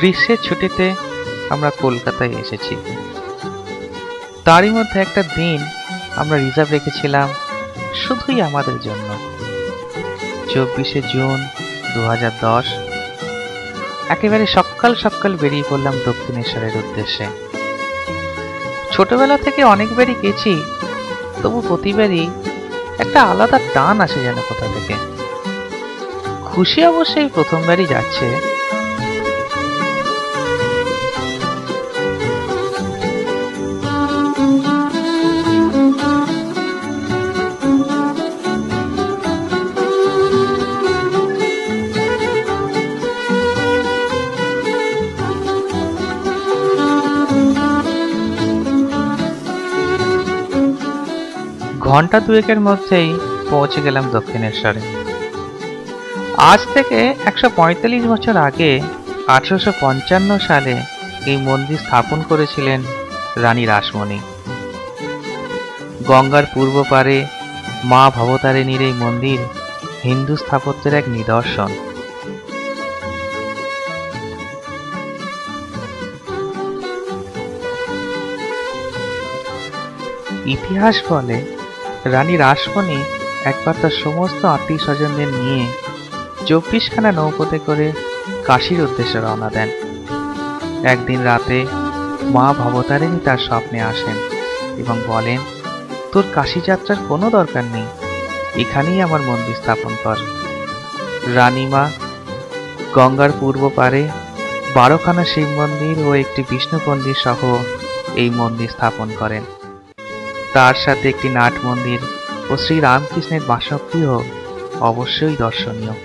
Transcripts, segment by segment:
গ্রীষ্মের ছুটিতে আমরা কলকাতায় এসেছি। তারই মধ্যে একটা দিন আমরা রিজার্ভ রেখেছিলাম শুধুই আমাদের জন্য। 24শে জুন 2010 একেবারে সকাল সকাল বেরিয়ে পড়লাম দক্ষিণেশ্বরের উদ্দেশ্যে। ছোটবেলা থেকে অনেকবারই গেছি, তবু প্রতিবারই একটা আলাদা টান আসে যেন কোথা থেকে। খুশি অবশ্যই প্রথমবারই যাচ্ছে। ঘন্টা দুয়েকের মধ্যেই পৌঁছে গেলাম দক্ষিণেশ্বরে। আজ থেকে 145 বছর আগে 1855 সালে এই মন্দির স্থাপন করেছিলেন রানী রাসমণি। গঙ্গার পূর্ব পারে মা ভবতারিণীর এই মন্দির হিন্দু স্থাপত্যের এক নিদর্শন। ইতিহাস বলে রানী রাসমণি একবার তার সমস্ত আত্মীয় স্বজনদের নিয়ে 24খানা নৌকোতে করে কাশীর উদ্দেশ্যে রওনা দেন। একদিন রাতে মা ভবতারিণী তার স্বপ্নে আসেন এবং বলেন, তোর কাশী যাত্রার কোনো দরকার নেই, এখানেই আমার মন্দির স্থাপন কর। রানীমা গঙ্গার পূর্ব পারে 12খানা শিব মন্দির ও একটি বিষ্ণু মন্দির সহ এই মন্দির স্থাপন করেন। তার সাথে একটি নাট মন্দির ও শ্রী রামকৃষ্ণের বাসগৃহ অবশ্যই দর্শনীয়।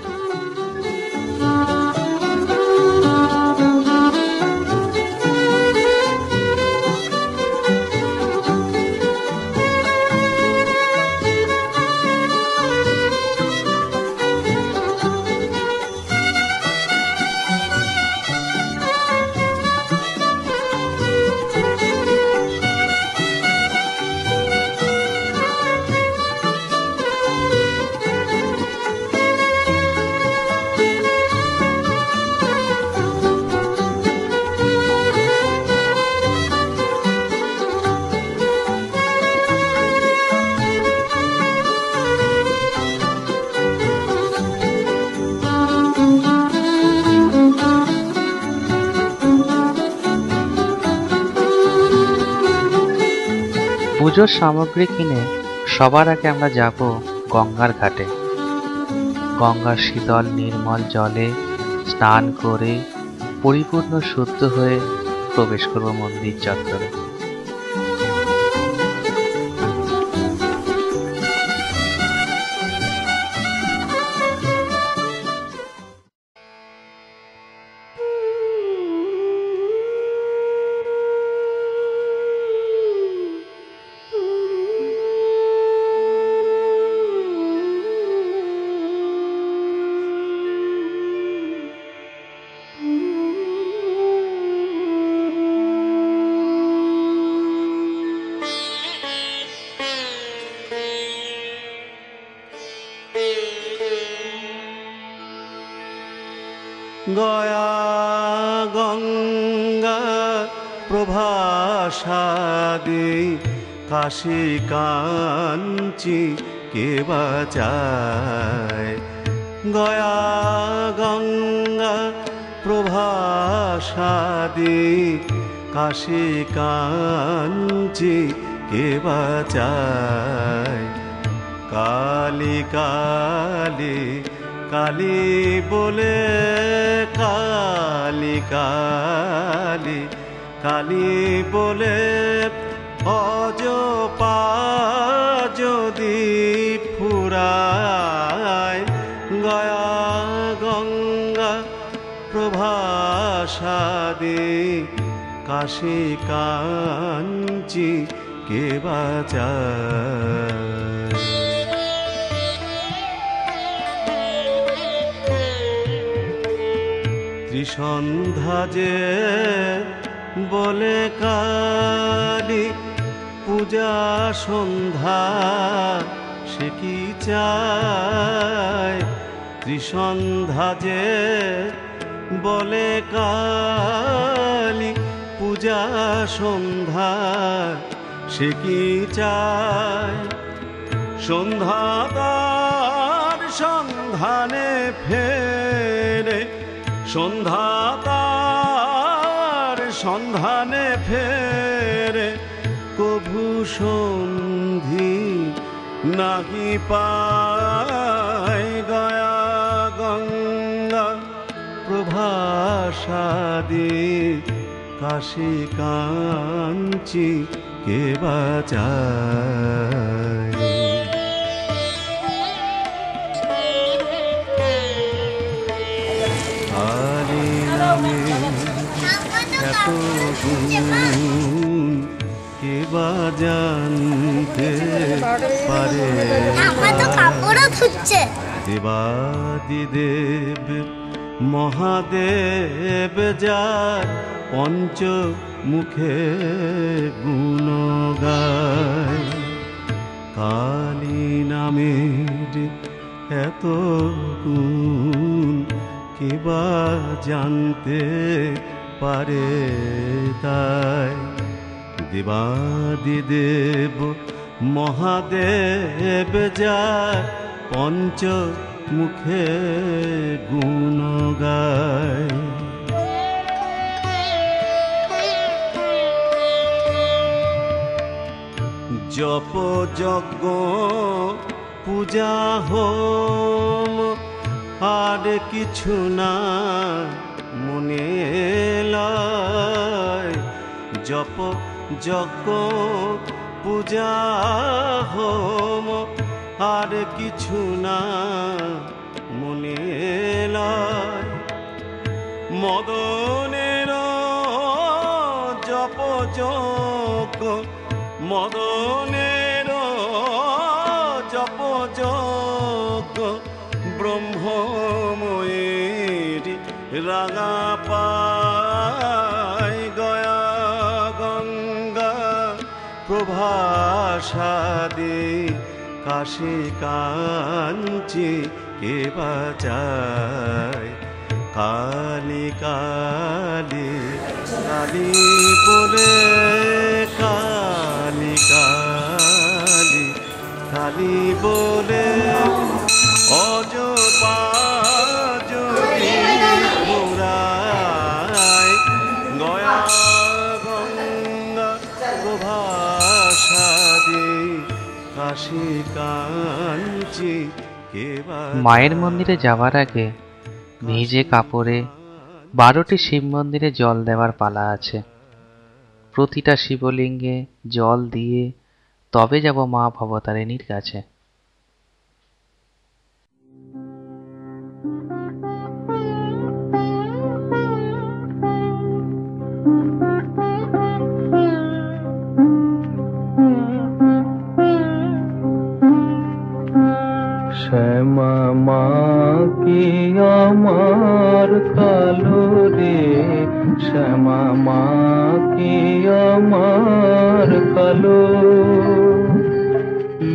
পুজোর সামগ্রী কিনে সবার আগে আমরা যাব গঙ্গার ঘাটে। গঙ্গার শীতল নির্মল জলে স্নান করে পরিপূর্ণ শুদ্ধ হয়ে প্রবেশ করব মন্দির চত্বরে। গয়া গঙ্গা প্রভাসাদি কাশী কাঞ্চি কে বাঁচায়। গয়া গঙ্গা প্রভাসাদি কাশী কাঞ্চি কে বাঁচায়। কালী কালী কালী বলে কালী কালী কালী বলে অজপা যদি ফুরায়। গয়া গঙ্গা প্রভাসাদি কাশী কাঞ্চি কে বাঁচায়। ত্রিসন্ধ্যা যে বলে কালী পূজা সন্ধ্যা সে কি চায়। ত্রিসন্ধ্যা যে বলে কালী পূজা সন্ধ্যা সে কি চায় সন্ধ্যা তার সন্ধানে ফেরে সন্ধ্যা তার সন্ধানে ফেরে কভু সন্ধি নাহি পায় গয়া গঙ্গা প্রভাসাদি কাশী কাঞ্চি কে বাঁচায় হরি নামে এত গুণ কে বা জানতে পারে দেবাদিদেব মহাদেব যার পঞ্চ মুখে গুণ গায় কালী নামের এত গুণ কে বা জানতে পারে তাই দেবাদিদেব মহাদেব যার পঞ্চ মুখে গুণ গায় জপ যজ্ঞ পূজা হোম আর কিছু না মনে লয় জপ যজ্ঞ পূজা হোম আর কিছু না মনে লয় মদনের জপ যজ্ঞ মদনের জপ যজ্ঞ ব্রহ্মময়ের রাঙা পায় গয়া গঙ্গা প্রভাসাদি কাশী কাঞ্চি কে বাঁচায় কালী কালী কালী বলে কালী কালী কালী বলে অজপা যদি ঘোরায় গয়া গঙ্গা প্রভাসাদি কাশী কাঞ্চি কে মায়ের মন্দিরে যাওয়ার আগে ভিজে কাপড়ে 12টি শিব মন্দিরে জল দেওয়ার পালা আছে। প্রতিটা শিবলিঙ্গে জল দিয়ে তবে যাব মা ভবতারিণীর কাছে। শ্যামা মা কি আমার কালো রে, শ্যামা মা কি আমার কালো।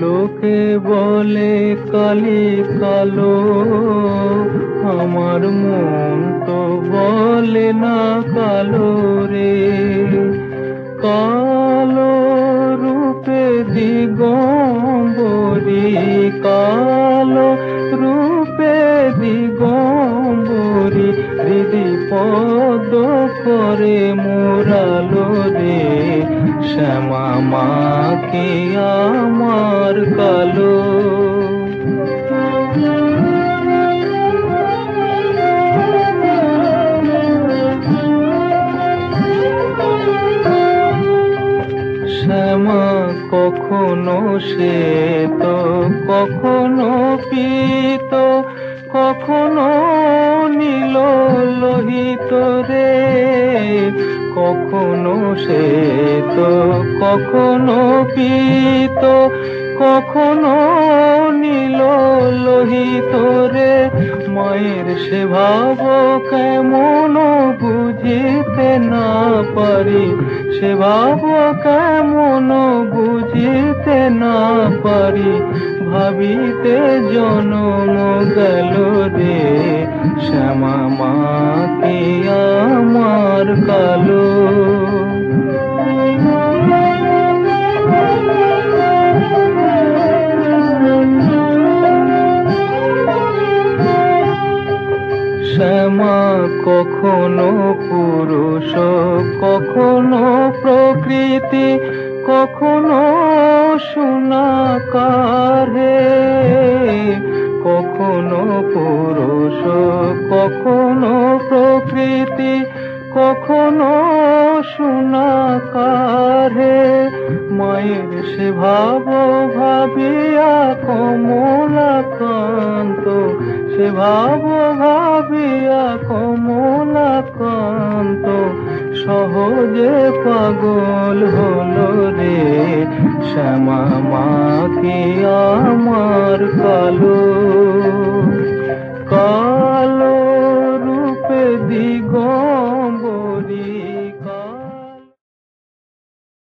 লোকে বলে কালি কালো, আমার মন তো বলে না কালো রে। কালো রূপে দিগম্বরী, কালো রূপে দিগম্বরী, হৃদি পদ করে মোরালো রে। শ্যামা মা কি আমার কালো। শ্যামা কখনো শ্বেত, কখনো পীত, কখনো নীল লোহিত রে। কখনো শ্বেত, কখনো পীত, কখনো নীল লোহিত রে। মায়ের সে ভাব কেমন বুঝিতে না পারি, সে ভাব কেমন বুঝিতে না পারি। ভাবিতে জনম গেল রে। শ্যামা মা কি আমার কালো। শ্যামা কখনো পুরুষ, কখনো প্রকৃতি, কখনো সোনাকার হে। কখনো পুরুষ, কখনো প্রকৃতি, কখনো সোনাকার হে। মায়ের সে ভাব ভাবিয়া কমলাকান্ত, সে ভাব ভাবিয়া কমলাকান্ত সহজে পাগল হলো রে। শ্যামা মা কি আমার কালো।